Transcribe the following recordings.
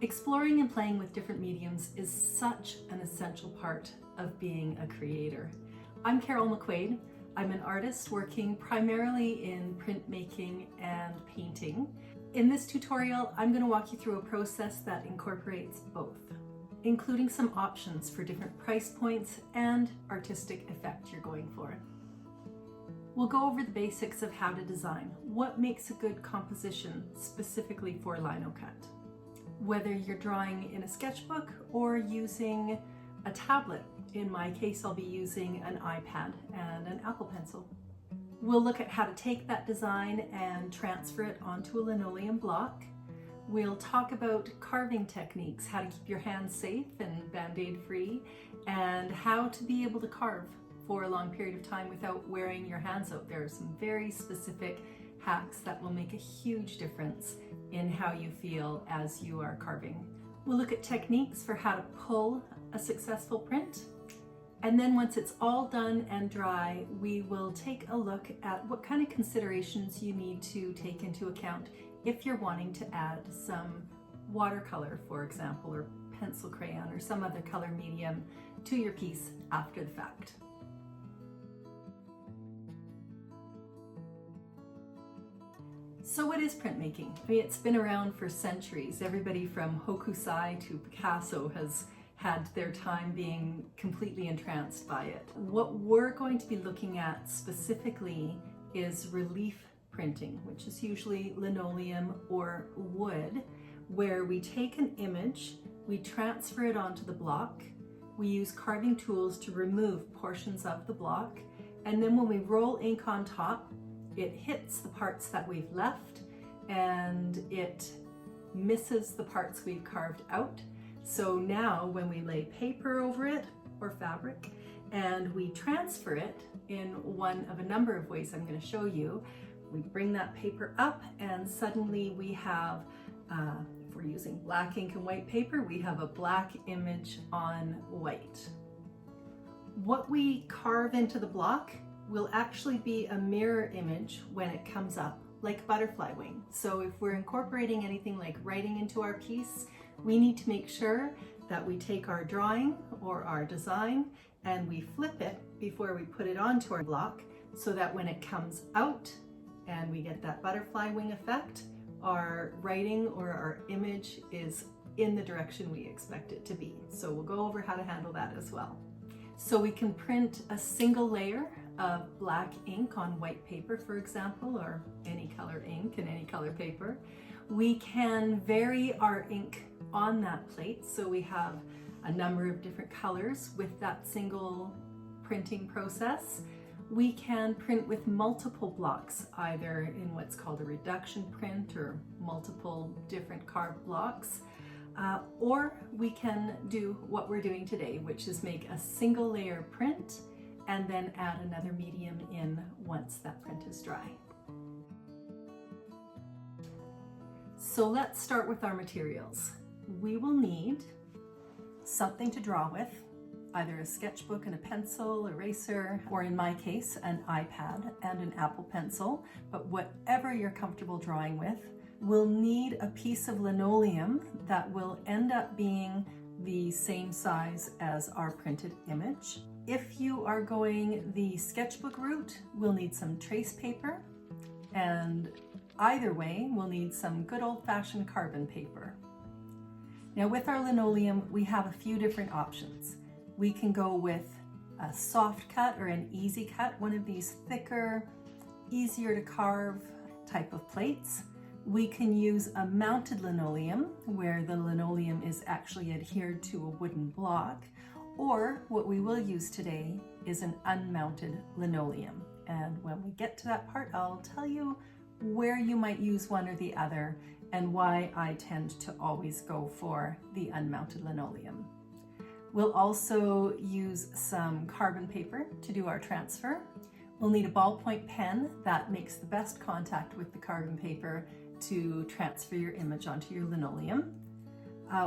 Exploring and playing with different mediums is such an essential part of being a creator. I'm Carol McQuaid. I'm an artist working primarily in printmaking and painting. In this tutorial, I'm going to walk you through a process that incorporates both, including some options for different price points and artistic effect you're going for. We'll go over the basics of how to design. What makes a good composition specifically for Linocut? Whether you're drawing in a sketchbook or using a tablet. In my case, I'll be using an iPad and an Apple Pencil. We'll look at how to take that design and transfer it onto a linoleum block. We'll talk about carving techniques, how to keep your hands safe and band-aid free, and how to be able to carve for a long period of time without wearing your hands out. There are some very specific hacks that will make a huge difference in how you feel as you are carving. We'll look at techniques for how to pull a successful print. And then once it's all done and dry, we will take a look at what kind of considerations you need to take into account if you're wanting to add some watercolor, for example, or pencil crayon or some other color medium to your piece after the fact. So what is printmaking? I mean, it's been around for centuries. Everybody from Hokusai to Picasso has had their time being completely entranced by it. What we're going to be looking at specifically is relief printing, which is usually linoleum or wood, where we take an image, we transfer it onto the block, we use carving tools to remove portions of the block, and then when we roll ink on top, it hits the parts that we've left and it misses the parts we've carved out. So now when we lay paper over it or fabric and we transfer it in one of a number of ways I'm going to show you, we bring that paper up and suddenly we have, if we're using black ink and white paper, we have a black image on white. What we carve into the block will actually be a mirror image when it comes up, like butterfly wing. So if we're incorporating anything like writing into our piece, we need to make sure that we take our drawing or our design and we flip it before we put it onto our block so that when it comes out and we get that butterfly wing effect, our writing or our image is in the direction we expect it to be. So we'll go over how to handle that as well. So we can print a single layer of black ink on white paper, for example, or any color ink and any color paper. We can vary our ink on that plate, so we have a number of different colors with that single printing process. We can print with multiple blocks, either in what's called a reduction print or multiple different carved blocks, or we can do what we're doing today, which is make a single layer print and then add another medium in once that print is dry. So let's start with our materials. We will need something to draw with, either a sketchbook and a pencil, eraser, or in my case, an iPad and an Apple Pencil, but whatever you're comfortable drawing with. We'll need a piece of linoleum that will end up being the same size as our printed image. If you are going the sketchbook route, we'll need some trace paper, and either way, we'll need some good old-fashioned carbon paper. Now with our linoleum, we have a few different options. We can go with a soft cut or an easy cut, one of these thicker, easier to carve type of plates. We can use a mounted linoleum, where the linoleum is actually adhered to a wooden block, or what we will use today is an unmounted linoleum. And when we get to that part, I'll tell you where you might use one or the other and why I tend to always go for the unmounted linoleum. We'll also use some carbon paper to do our transfer. We'll need a ballpoint pen that makes the best contact with the carbon paper to transfer your image onto your linoleum.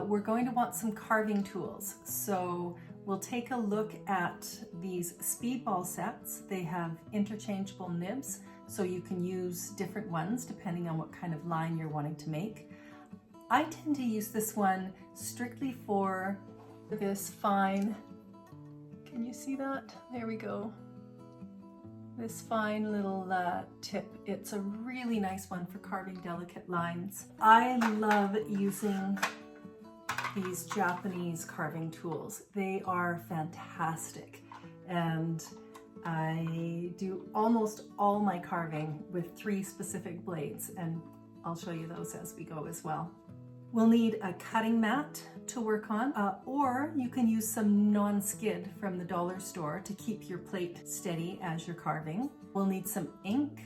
We're going to want some carving tools. So we'll take a look at these speedball sets. They have interchangeable nibs, so you can use different ones depending on what kind of line you're wanting to make. I tend to use this one strictly for this fine, can you see that? There we go. This fine little tip. It's a really nice one for carving delicate lines. I love using these Japanese carving tools. They are fantastic, and I do almost all my carving with 3 specific blades, and I'll show you those as we go as well. We'll need a cutting mat to work on, or you can use some non-skid from the dollar store to keep your plate steady as you're carving. We'll need some ink.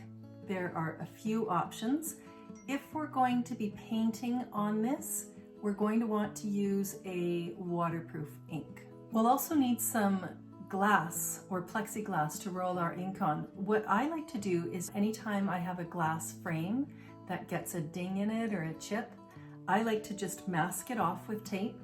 There are a few options. If we're going to be painting on this, we're going to want to use a waterproof ink. We'll also need some glass or plexiglass to roll our ink on. What I like to do is anytime I have a glass frame that gets a ding in it or a chip, I like to just mask it off with tape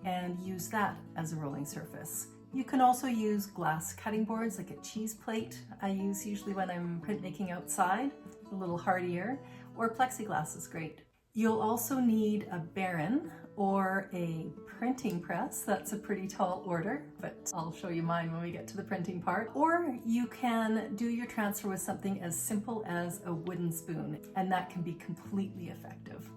and use that as a rolling surface. You can also use glass cutting boards like a cheese plate. I use usually when I'm printmaking outside, a little hardier, or plexiglass is great. You'll also need a Baron or a printing press. That's a pretty tall order, but I'll show you mine when we get to the printing part. Or you can do your transfer with something as simple as a wooden spoon, and that can be completely effective.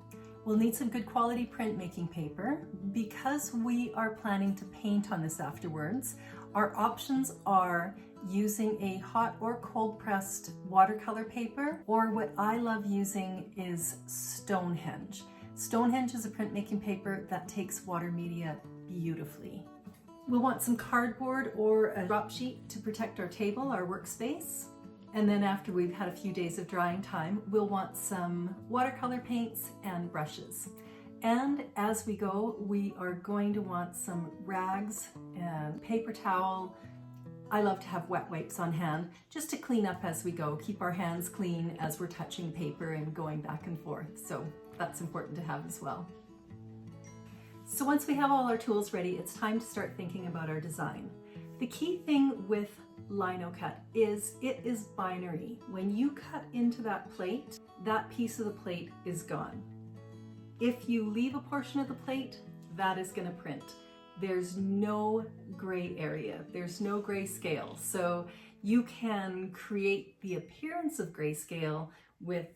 We'll need some good quality printmaking paper. Because we are planning to paint on this afterwards, our options are using a hot or cold pressed watercolor paper, or what I love using is Stonehenge. Stonehenge is a printmaking paper that takes water media beautifully. We'll want some cardboard or a drop sheet to protect our table, our workspace. And then after we've had a few days of drying time, we'll want some watercolor paints and brushes. And as we go, we are going to want some rags and paper towel. I love to have wet wipes on hand just to clean up as we go, keep our hands clean as we're touching paper and going back and forth. So that's important to have as well. So once we have all our tools ready, it's time to start thinking about our design. The key thing with Linocut is it is binary. When you cut into that plate, that piece of the plate is gone. If you leave a portion of the plate, that is going to print. There's no gray area. There's no grayscale. So you can create the appearance of grayscale with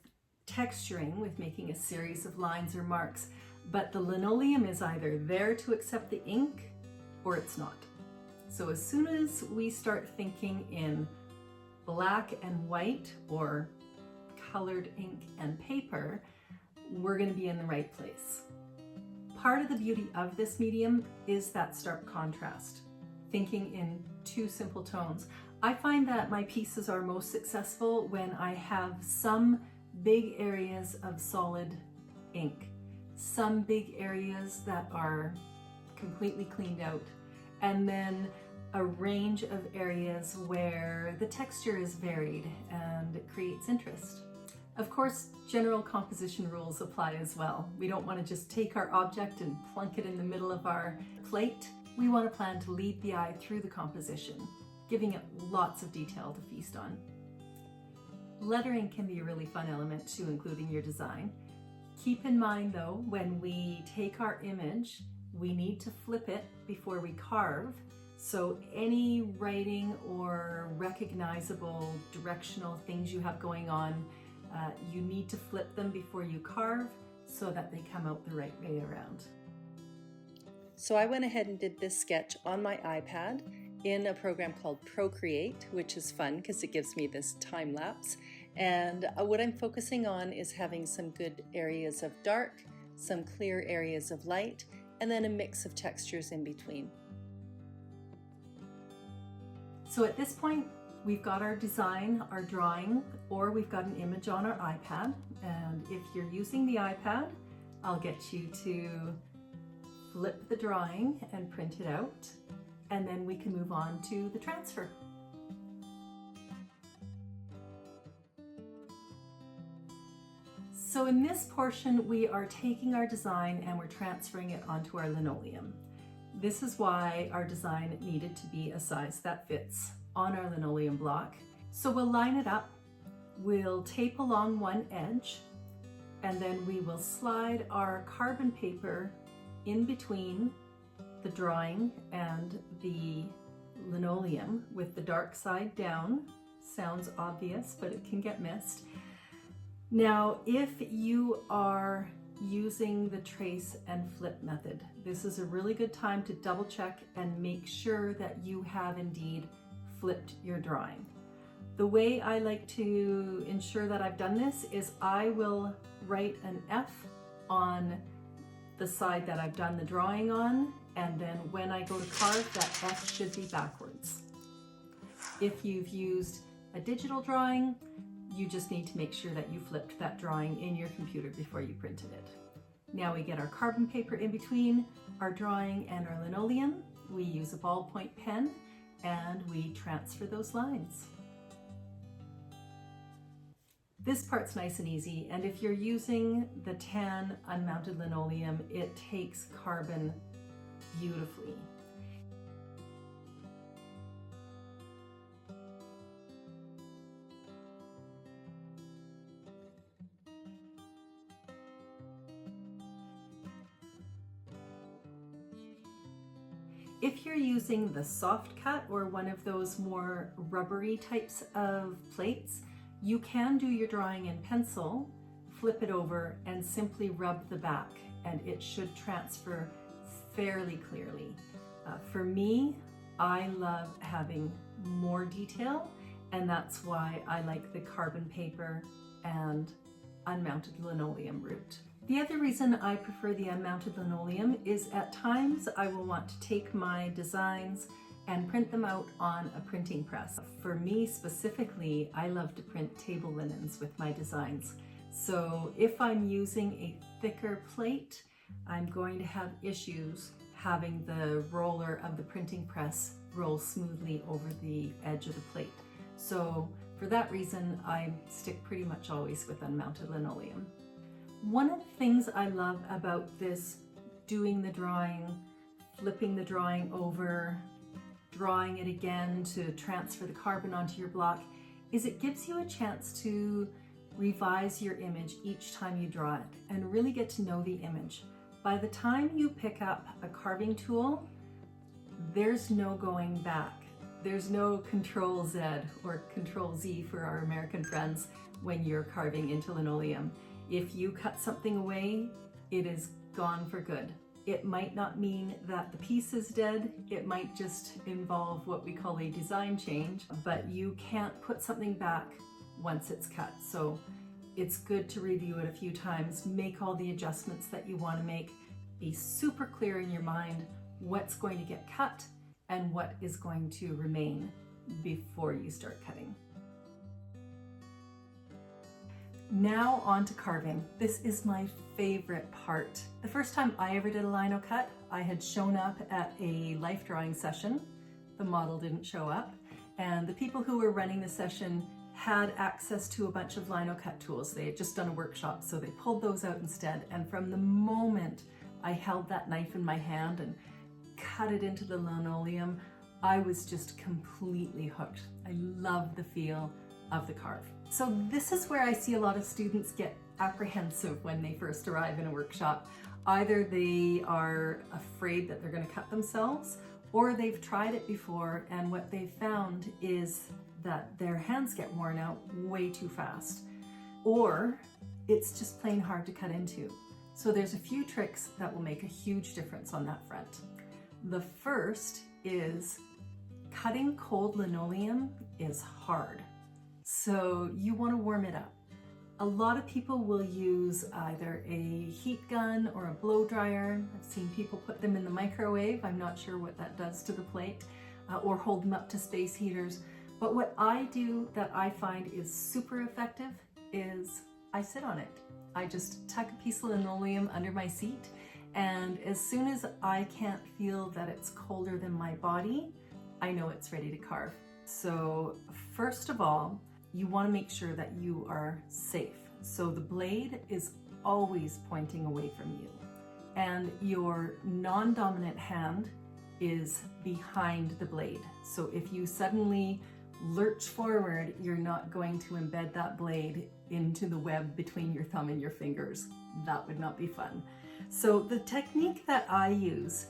texturing, with making a series of lines or marks, but the linoleum is either there to accept the ink or it's not. So as soon as we start thinking in black and white or colored ink and paper, we're going to be in the right place. Part of the beauty of this medium is that stark contrast, thinking in 2 simple tones. I find that my pieces are most successful when I have some big areas of solid ink, some big areas that are completely cleaned out, and then a range of areas where the texture is varied and it creates interest. Of course, general composition rules apply as well. We don't want to just take our object and plunk it in the middle of our plate. We want to plan to lead the eye through the composition, giving it lots of detail to feast on. Lettering can be a really fun element to include in your design. Keep in mind though, when we take our image, we need to flip it before we carve. So any writing or recognizable directional things you have going on, you need to flip them before you carve so that they come out the right way around. So I went ahead and did this sketch on my iPad in a program called Procreate, which is fun because it gives me this time lapse. And what I'm focusing on is having some good areas of dark, some clear areas of light, and then a mix of textures in between. So at this point, we've got our design, our drawing, or we've got an image on our iPad. And if you're using the iPad, I'll get you to flip the drawing and print it out, and then we can move on to the transfer. So in this portion, we are taking our design and we're transferring it onto our linoleum. This is why our design needed to be a size that fits on our linoleum block. So we'll line it up, we'll tape along one edge, and then we will slide our carbon paper in between the drawing and the linoleum with the dark side down. Sounds obvious, but it can get missed. Now, if you are using the trace and flip method, this is a really good time to double check and make sure that you have indeed flipped your drawing. The way I like to ensure that I've done this is I will write an F on the side that I've done the drawing on, and then when I go to carve, that F should be backwards. If you've used a digital drawing, you just need to make sure that you flipped that drawing in your computer before you printed it. Now we get our carbon paper in between our drawing and our linoleum. We use a ballpoint pen and we transfer those lines. This part's nice and easy, and if you're using the tan unmounted linoleum, it takes carbon beautifully. If you're using the soft cut or one of those more rubbery types of plates, you can do your drawing in pencil, flip it over, and simply rub the back, and it should transfer fairly clearly. For me, I love having more detail, and that's why I like the carbon paper and unmounted linoleum route. The other reason I prefer the unmounted linoleum is at times I will want to take my designs and print them out on a printing press. For me specifically, I love to print table linens with my designs. So if I'm using a thicker plate, I'm going to have issues having the roller of the printing press roll smoothly over the edge of the plate. So for that reason, I stick pretty much always with unmounted linoleum. One of the things I love about this, doing the drawing, flipping the drawing over, drawing it again to transfer the carbon onto your block, is it gives you a chance to revise your image each time you draw it and really get to know the image. By the time you pick up a carving tool, there's no going back. There's no Control Z or Control Z for our American friends when you're carving into linoleum. If you cut something away, it is gone for good. It might not mean that the piece is dead, it might just involve what we call a design change, but you can't put something back once it's cut. So it's good to review it a few times, make all the adjustments that you want to make, be super clear in your mind what's going to get cut and what is going to remain before you start cutting. Now on to carving. This is my favorite part. The first time I ever did a Linocut, I had shown up at a life drawing session. The model didn't show up, and the people who were running the session had access to a bunch of Linocut tools. They had just done a workshop, so they pulled those out instead, and from the moment I held that knife in my hand and cut it into the linoleum, I was just completely hooked. I love the feel of the carve. So this is where I see a lot of students get apprehensive when they first arrive in a workshop. Either they are afraid that they're going to cut themselves, or they've tried it before, and what they've found is that their hands get worn out way too fast, or it's just plain hard to cut into. So there's a few tricks that will make a huge difference on that front. The first is cutting cold linoleum is hard. So you want to warm it up. A lot of people will use either a heat gun or a blow dryer. I've seen people put them in the microwave. I'm not sure what that does to the plate, or hold them up to space heaters. But what I do that I find is super effective is I sit on it. I just tuck a piece of linoleum under my seat, and as soon as I can't feel that it's colder than my body, I know it's ready to carve. So first of all, you want to make sure that you are safe. So the blade is always pointing away from you, and your non-dominant hand is behind the blade. So if you suddenly lurch forward, you're not going to embed that blade into the web between your thumb and your fingers. That would not be fun. So the technique that I use,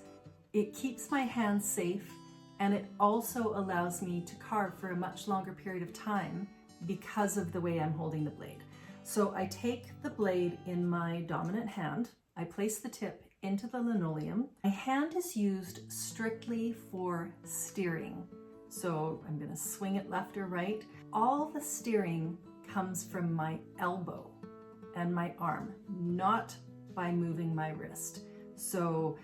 it keeps my hands safe, and it also allows me to carve for a much longer period of time because of the way I'm holding the blade. So I take the blade in my dominant hand, I place the tip into the linoleum. My hand is used strictly for steering. So I'm going to swing it left or right. All the steering comes from my elbow and my arm, not by moving my wrist. So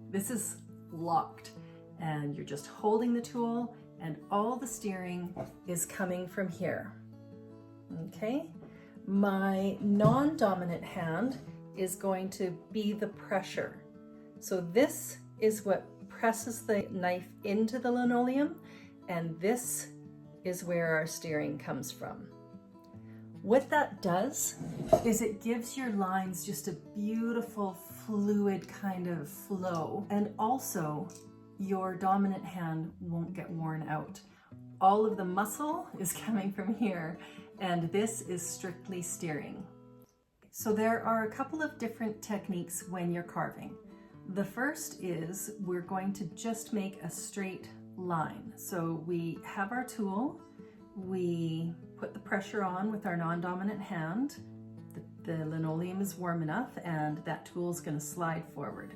this is locked, and you're just holding the tool, and all the steering is coming from here. Okay, my non-dominant hand is going to be the pressure. So this is what presses the knife into the linoleum, and this is where our steering comes from. What that does is it gives your lines just a beautiful fluid kind of flow, and also your dominant hand won't get worn out. All of the muscle is coming from here, and this is strictly steering. So there are a couple of different techniques when you're carving. The first is we're going to just make a straight line. So we have our tool, we put the pressure on with our non-dominant hand, the linoleum is warm enough, and that tool is going to slide forward.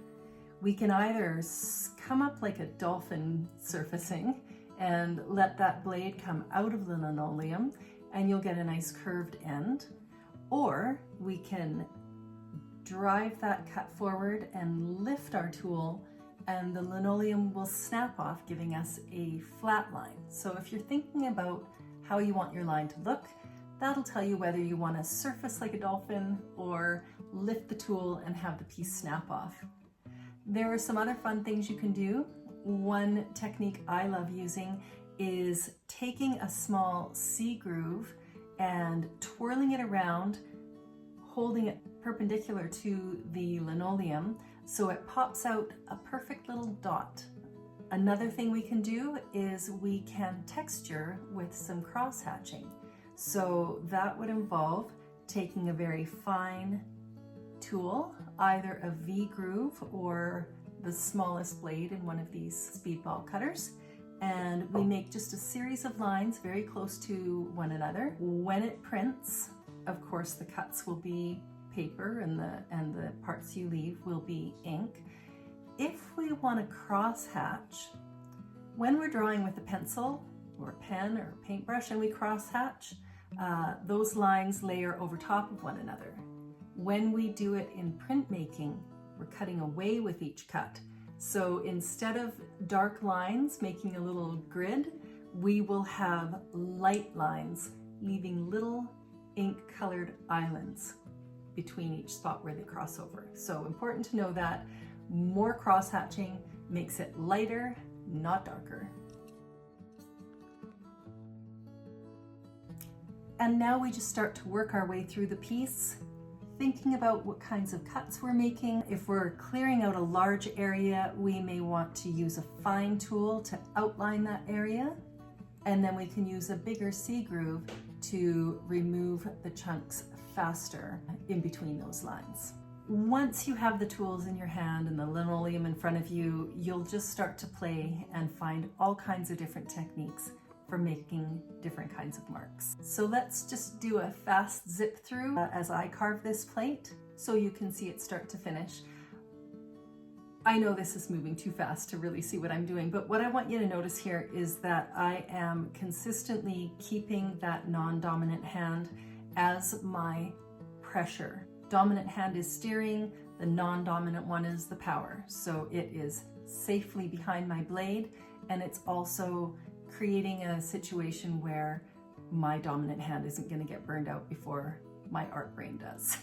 We can either come up like a dolphin surfacing and let that blade come out of the linoleum, and you'll get a nice curved end, or we can drive that cut forward and lift our tool, and the linoleum will snap off, giving us a flat line. So if you're thinking about how you want your line to look, that'll tell you whether you want to surface like a dolphin or lift the tool and have the piece snap off. There are some other fun things you can do. One technique I love using is taking a small C groove and twirling it around, holding it perpendicular to the linoleum so it pops out a perfect little dot. Another thing we can do is we can texture with some cross hatching. So that would involve taking a very fine tool, either a V groove or the smallest blade in one of these speedball cutters, and we make just a series of lines very close to one another. When it prints, of course, the cuts will be paper, and the parts you leave will be ink. If we want to cross hatch, when we're drawing with a pencil or a pen or a paintbrush and we cross hatch, those lines layer over top of one another. When we do it in printmaking, we're cutting away with each cut. So instead of dark lines making a little grid, we will have light lines leaving little ink colored islands between each spot where they cross over. So important to know that more cross hatching makes it lighter, not darker. And now we just start to work our way through the piece, thinking about what kinds of cuts we're making. If we're clearing out a large area, we may want to use a fine tool to outline that area, and then we can use a bigger C groove to remove the chunks faster in between those lines. Once you have the tools in your hand and the linoleum in front of you, you'll just start to play and find all kinds of different techniques for making different kinds of marks. So let's just do a fast zip through as I carve this plate so you can see it start to finish. I know this is moving too fast to really see what I'm doing, but what I want you to notice here is that I am consistently keeping that non-dominant hand as my pressure. Dominant hand is steering, the non-dominant one is the power. So it is safely behind my blade, and it's also creating a situation where my dominant hand isn't going to get burned out before my art brain does.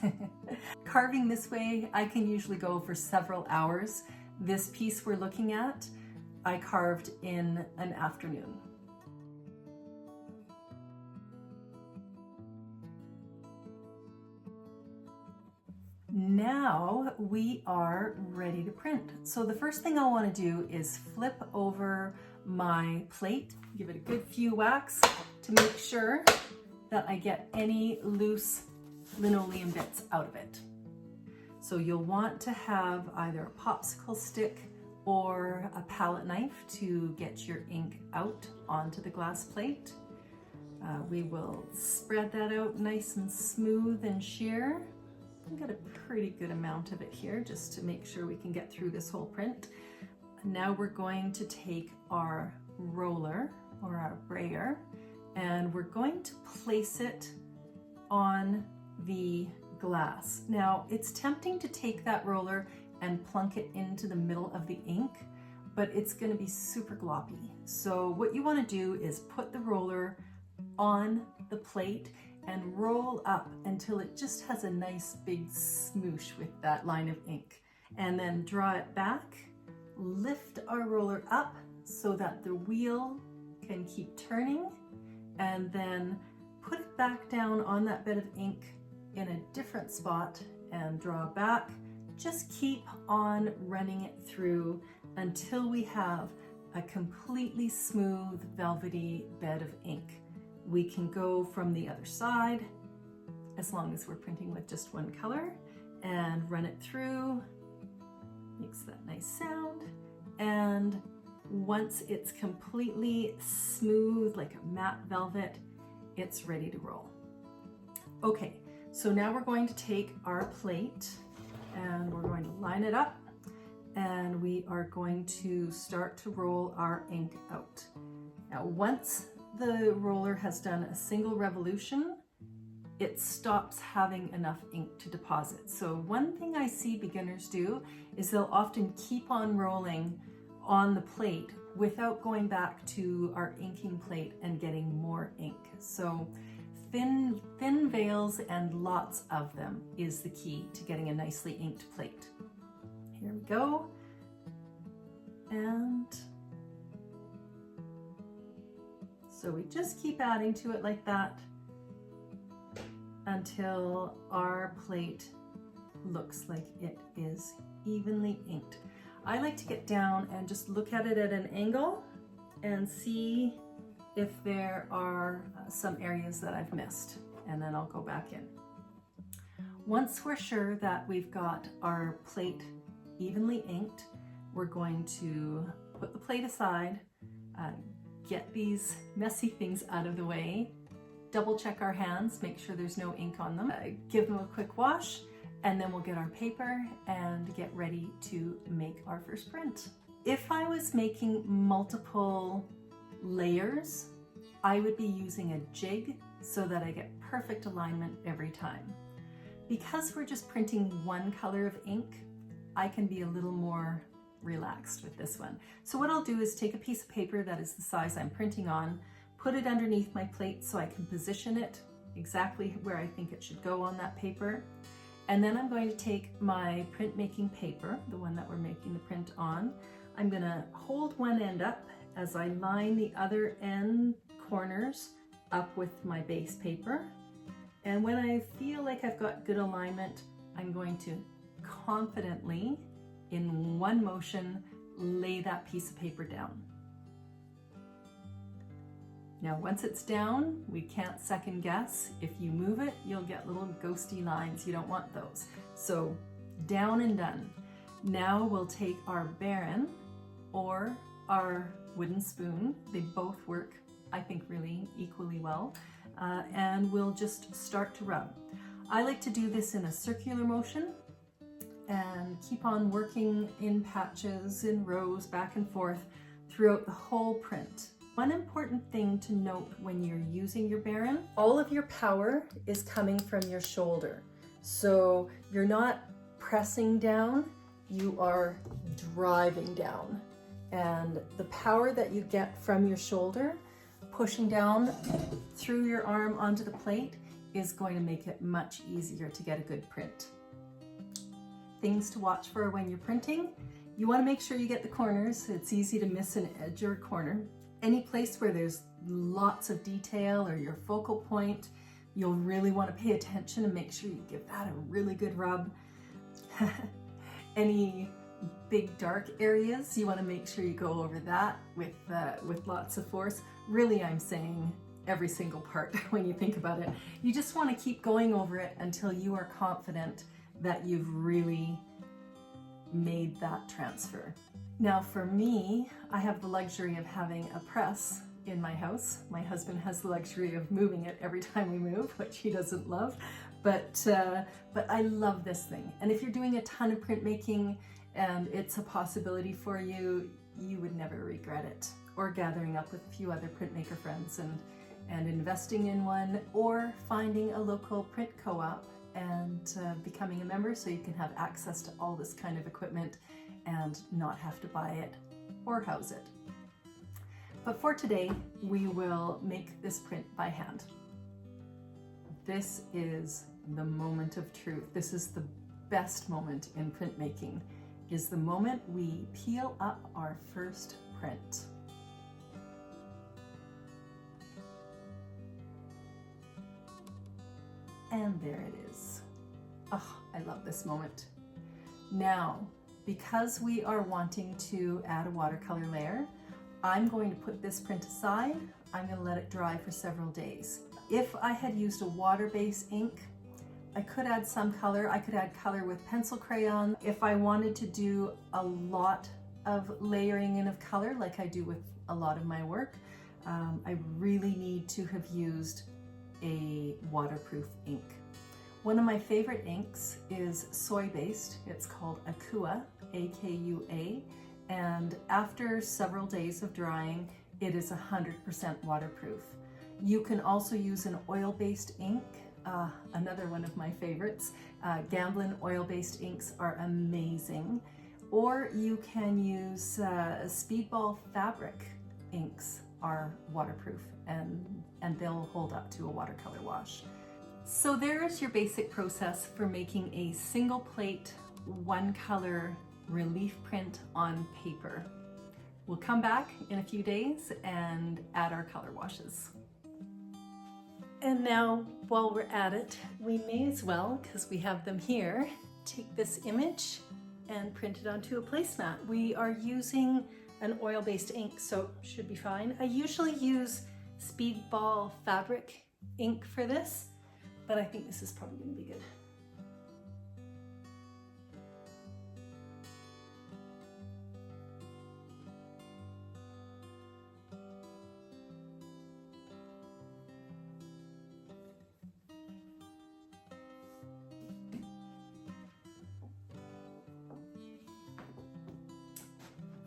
Carving this way, I can usually go for several hours. This piece we're looking at, I carved in an afternoon. Now we are ready to print. So the first thing I want to do is flip over my plate, give it a good few whacks to make sure that I get any loose linoleum bits out of it. So you'll want to have either a popsicle stick or a palette knife to get your ink out onto the glass plate. We will spread that out nice and smooth and sheer. I've got a pretty good amount of it here just to make sure we can get through this whole print. Now we're going to take our roller or our brayer and we're going to place it on the glass. Now it's tempting to take that roller and plunk it into the middle of the ink, but it's going to be super gloppy. So what you want to do is put the roller on the plate and roll up until it just has a nice big smoosh with that line of ink, and then draw it back, lift our roller up so that the wheel can keep turning, and then put it back down on that bed of ink in a different spot and draw back. Just keep on running it through until we have a completely smooth, velvety bed of ink. We can go from the other side, as long as we're printing with just one color, and run it through. Makes that nice sound. And once it's completely smooth, like a matte velvet, it's ready to roll. Okay, so now we're going to take our plate and we're going to line it up, and we are going to start to roll our ink out. Now, once the roller has done a single revolution, it stops having enough ink to deposit. So one thing I see beginners do is they'll often keep on rolling on the plate without going back to our inking plate and getting more ink. So thin veils and lots of them is the key to getting a nicely inked plate. Here we go. And so we just keep adding to it like that until our plate looks like it is evenly inked. I like to get down and just look at it at an angle and see if there are some areas that I've missed, and then I'll go back in. Once we're sure that we've got our plate evenly inked, we're going to put the plate aside, get these messy things out of the way, double check our hands, make sure there's no ink on them, give them a quick wash, and then we'll get our paper and get ready to make our first print. If I was making multiple layers, I would be using a jig so that I get perfect alignment every time. Because we're just printing one color of ink, I can be a little more relaxed with this one. So what I'll do is take a piece of paper that is the size I'm printing on, put it underneath my plate so I can position it exactly where I think it should go on that paper. And then I'm going to take my printmaking paper, the one that we're making the print on. I'm going to hold one end up as I line the other end corners up with my base paper. And when I feel like I've got good alignment, I'm going to confidently, in one motion, lay that piece of paper down. Now, once it's down, we can't second guess. If you move it, you'll get little ghosty lines. You don't want those. So down and done. Now we'll take our Baron or our wooden spoon. They both work, I think, really equally well. And we'll just start to rub. I like to do this in a circular motion and keep on working in patches, in rows, back and forth throughout the whole print. One important thing to note when you're using your Baron, all of your power is coming from your shoulder. So you're not pressing down, you are driving down. And the power that you get from your shoulder, pushing down through your arm onto the plate, is going to make it much easier to get a good print. Things to watch for when you're printing. You want to make sure you get the corners. It's easy to miss an edge or a corner. Any place where there's lots of detail or your focal point, you'll really want to pay attention and make sure you give that a really good rub. Any big dark areas, you want to make sure you go over that with lots of force. Really, I'm saying every single part when you think about it. You just want to keep going over it until you are confident that you've really made that transfer. Now for me, I have the luxury of having a press in my house. My husband has the luxury of moving it every time we move, which he doesn't love, but I love this thing. And if you're doing a ton of printmaking and it's a possibility for you, you would never regret it. Or gathering up with a few other printmaker friends and investing in one, or finding a local print co-op and becoming a member so you can have access to all this kind of equipment and not have to buy it or house it. But for today, we will make this print by hand. This is the moment of truth. This is the best moment in printmaking, is the moment we peel up our first print. And there it is. Oh, I love this moment. Now, because we are wanting to add a watercolor layer, I'm going to put this print aside. I'm going to let it dry for several days. If I had used a water-based ink, I could add some color. I could add color with pencil crayon. If I wanted to do a lot of layering in of color, like I do with a lot of my work, I really need to have used a waterproof ink. One of my favorite inks is soy-based. It's called Akua, A-K-U-A, and after several days of drying, it is 100% waterproof. You can also use an oil-based ink, another one of my favorites. Gamblin oil-based inks are amazing. Or you can use Speedball fabric inks are waterproof and they'll hold up to a watercolor wash. So there is your basic process for making a single plate, one color relief print on paper. We'll come back in a few days and add our color washes. And now, while we're at it, we may as well, because we have them here, take this image and print it onto a placemat. We are using an oil-based ink, so it should be fine. I usually use Speedball fabric ink for this, but I think this is probably going to be good.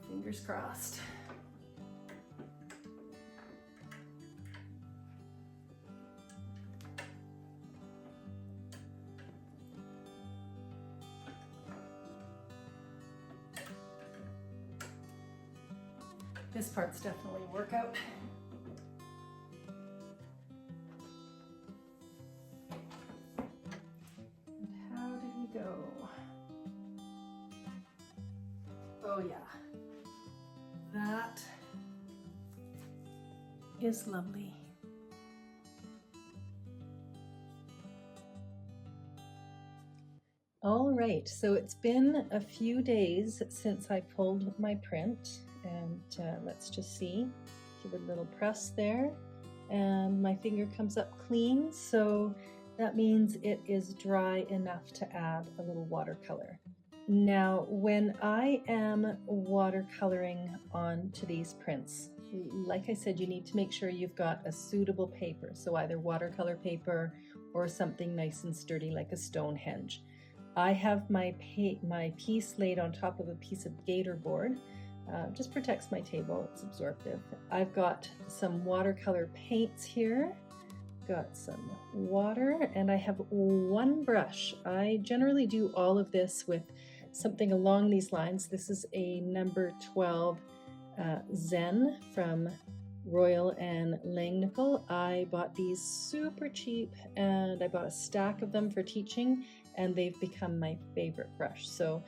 Fingers crossed. This part's definitely a workout. And how did we go? Oh yeah. That is lovely. All right, so it's been a few days since I pulled my print, and let's just see. Give it a little press there, and my finger comes up clean, so that means it is dry enough to add a little watercolor. Now, when I am watercoloring onto these prints, like I said, you need to make sure you've got a suitable paper, so either watercolor paper or something nice and sturdy like a Stonehenge. I have my piece laid on top of a piece of gator board. Just protects my table, it's absorptive. I've got some watercolor paints here. Got some water, and I have one brush. I generally do all of this with something along these lines. This is a number 12 Zen from Royal and Langnickel. I bought these super cheap, and I bought a stack of them for teaching, and they've become my favorite brush. So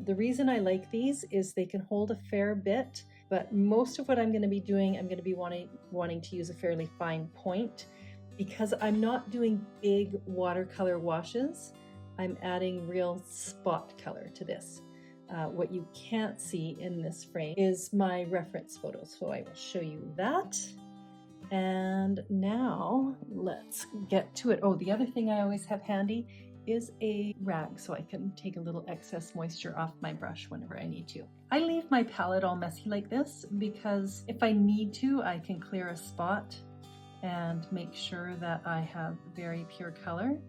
the reason I like these is they can hold a fair bit, but most of what I'm going to be doing, I'm going to be wanting to use a fairly fine point. Because I'm not doing big watercolor washes, I'm adding real spot color to this. What you can't see in this frame is my reference photo, so I will show you that. And now let's get to it. Oh, the other thing I always have handy is a rag so I can take a little excess moisture off my brush whenever I need to. I leave my palette all messy like this because if I need to, I can clear a spot and make sure that I have very pure color.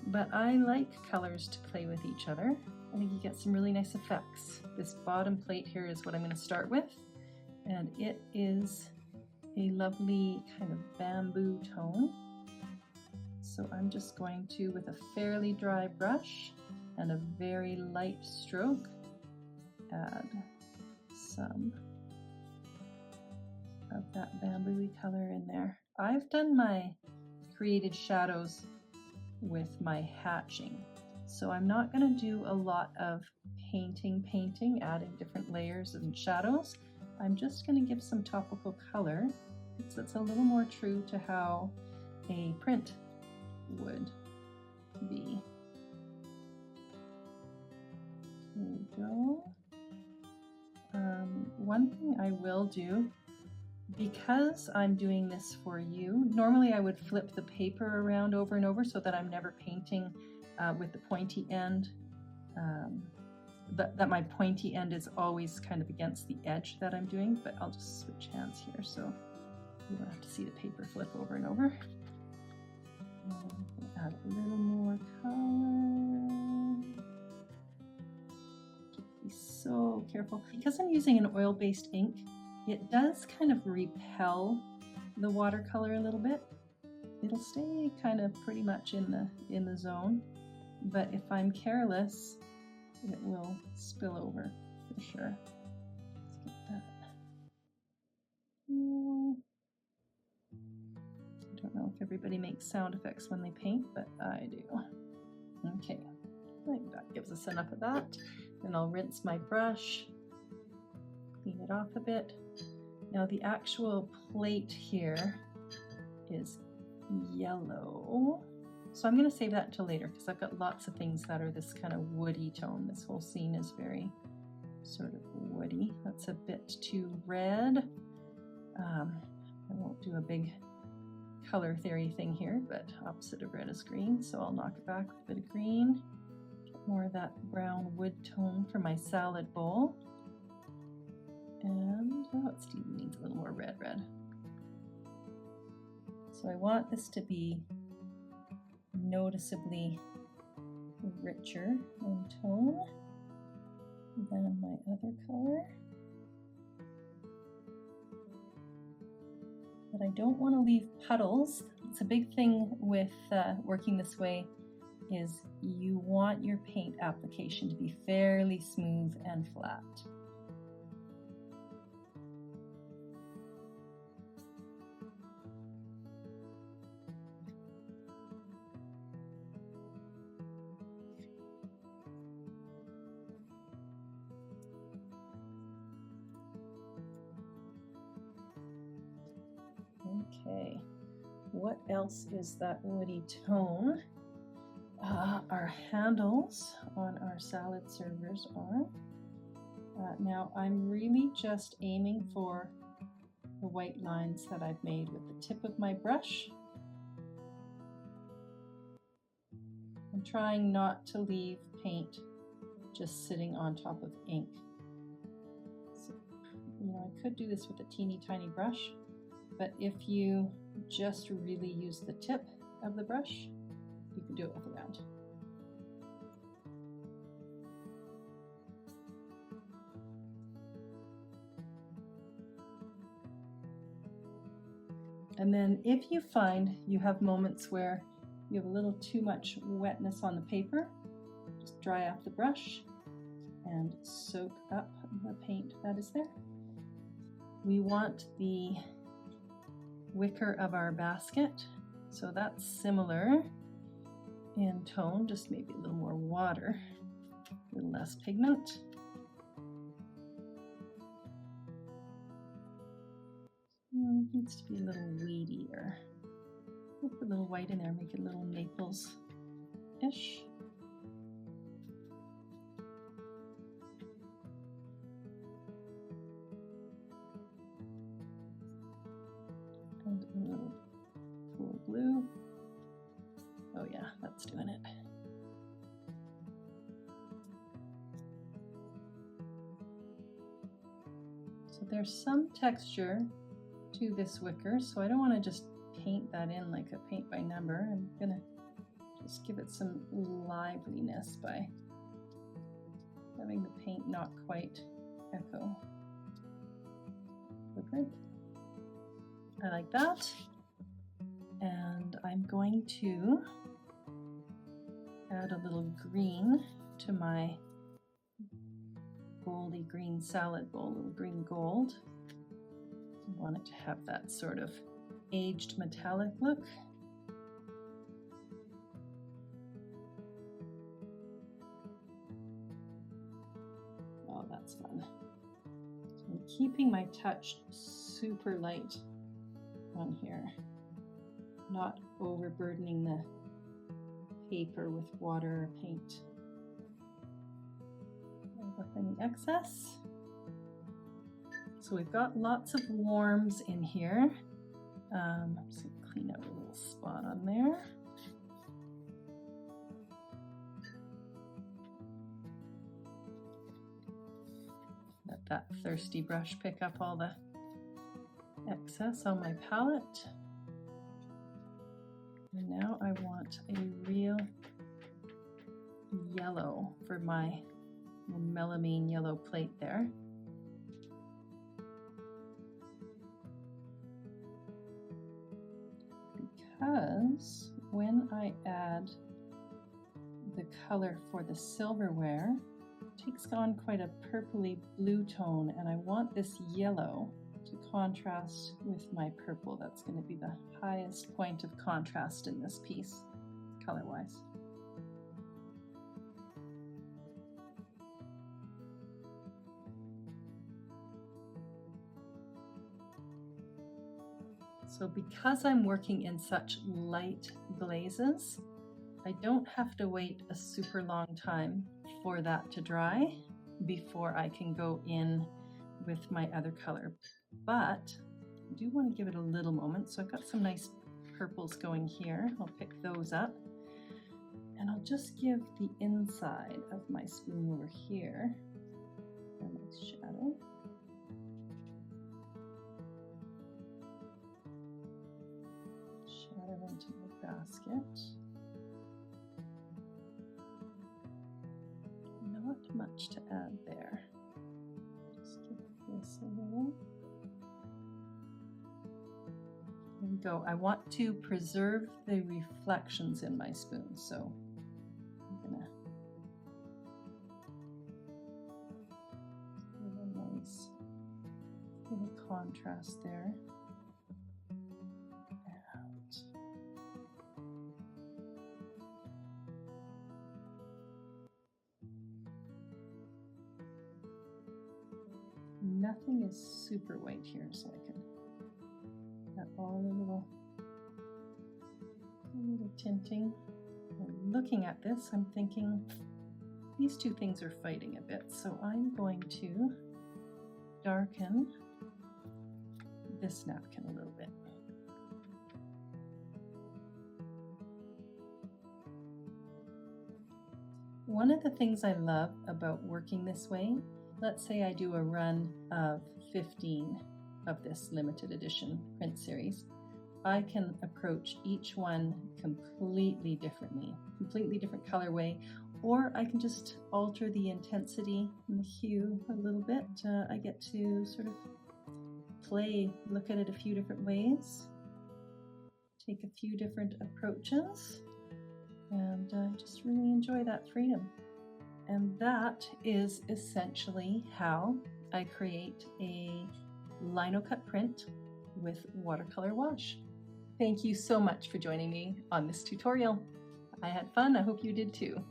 But I like colors to play with each other. I think you get some really nice effects. This bottom plate here is what I'm going to start with, and it is a lovely kind of bamboo tone. So I'm just going to, with a fairly dry brush and a very light stroke, add some of that bamboo-y color in there. I've done my created shadows with my hatching, so I'm not going to do a lot of painting, adding different layers and shadows. I'm just going to give some topical color because it's a little more true to how a print would be. There we go. One thing I will do, because I'm doing this for you, normally I would flip the paper around over and over so that I'm never painting with the pointy end, that my pointy end is always kind of against the edge that I'm doing, but I'll just switch hands here so you don't have to see the paper flip over and over. Add a little more color. Be so careful. Because I'm using an oil-based ink, it does kind of repel the watercolor a little bit. It'll stay kind of pretty much in the zone, but if I'm careless, it will spill over for sure. Let's get that. I don't know if everybody makes sound effects when they paint, but I do. Okay, I think that gives us enough of that. Then I'll rinse my brush, clean it off a bit. Now the actual plate here is yellow, so I'm going to save that until later because I've got lots of things that are this kind of woody tone. This whole scene is very sort of woody. That's a bit too red. I won't do a big color theory thing here, but opposite of red is green, so I'll knock it back with a bit of green. Get more of that brown wood tone for my salad bowl. And it still needs a little more red. So I want this to be noticeably richer in tone than my other color. But I don't want to leave puddles. It's a big thing with working this way is you want your paint application to be fairly smooth and flat. Okay, what else is that woody tone? Our handles on our salad servers are. Now I'm really just aiming for the white lines that I've made with the tip of my brush. I'm trying not to leave paint just sitting on top of ink. So, I could do this with a teeny tiny brush, but if you just really use the tip of the brush, you can do it with a round. And then if you find you have moments where you have a little too much wetness on the paper, just dry off the brush and soak up the paint that is there. We want the wicker of our basket, so that's similar in tone, just maybe a little more water, a little less pigment. It needs to be a little weedier. We'll put a little white in there, make it a little Naples-ish. blue. Oh yeah, that's doing it. So there's some texture to this wicker, so I don't want to just paint that in like a paint by number. I'm gonna just give it some liveliness by having the paint not quite echo the print. I like that. And I'm going to add a little green to my goldy green salad bowl, a little green gold. I want it to have that sort of aged metallic look. Oh, that's fun. So I'm keeping my touch super light on here, not overburdening the paper with water or paint. With any excess. So we've got lots of warms in here. I'm just going to clean out a little spot on there. Let that thirsty brush pick up all the excess on my palette. And now I want a real yellow for my melamine yellow plate there. Because when I add the color for the silverware, it takes on quite a purpley blue tone, and I want this yellow to contrast with my purple. That's going to be the highest point of contrast in this piece, color-wise. So because I'm working in such light glazes, I don't have to wait a super long time for that to dry before I can go in with my other color. But I do want to give it a little moment. So I've got some nice purples going here. I'll pick those up. And I'll just give the inside of my spoon over here a nice shadow. Shadow into the basket. Not much to add there. Just give this a little. There we go. I want to preserve the reflections in my spoon, so I'm gonna give a nice little contrast there. Nothing is super white here, so I can add all the little tinting. And looking at this, I'm thinking these two things are fighting a bit, so I'm going to darken this napkin a little bit. One of the things I love about working this way, let's say I do a run of 15 of this limited edition print series, I can approach each one completely differently, completely different colorway, or I can just alter the intensity and the hue a little bit. I get to sort of look at it a few different ways, take a few different approaches, and I just really enjoy that freedom. And that is essentially how I create a Linocut print with watercolor wash. Thank you so much for joining me on this tutorial. I had fun. I hope you did too.